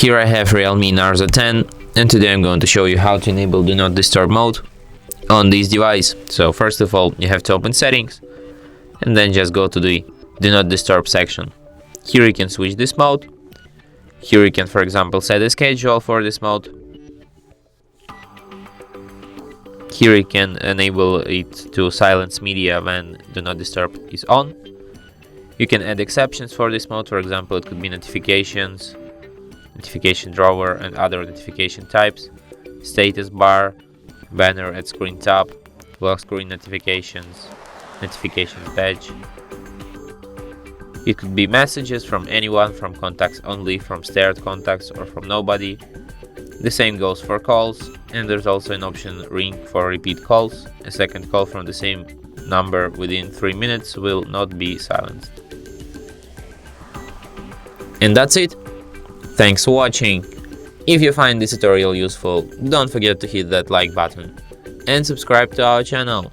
Here I have REALME Narzo 10, and today I'm going to show you how to enable Do Not Disturb mode on this device. So first of all, you have to open settings and then just go to the Do Not Disturb section. Here you can switch this mode. Here you can, for example, set a schedule for this mode. Here you can enable it to silence media when Do Not Disturb is on. You can add exceptions for this mode. For example, it could be notifications, notification drawer and other notification types, status bar, banner at screen top, lock screen notifications, notifications badge. It could be messages from anyone, from contacts only, from shared contacts, or from nobody. The same goes for calls, and there's also an option ring for repeat calls. A second call from the same number within 3 minutes will not be silenced. And that's it. Thanks for watching. If you find this tutorial useful, don't forget to hit that like button and subscribe to our channel.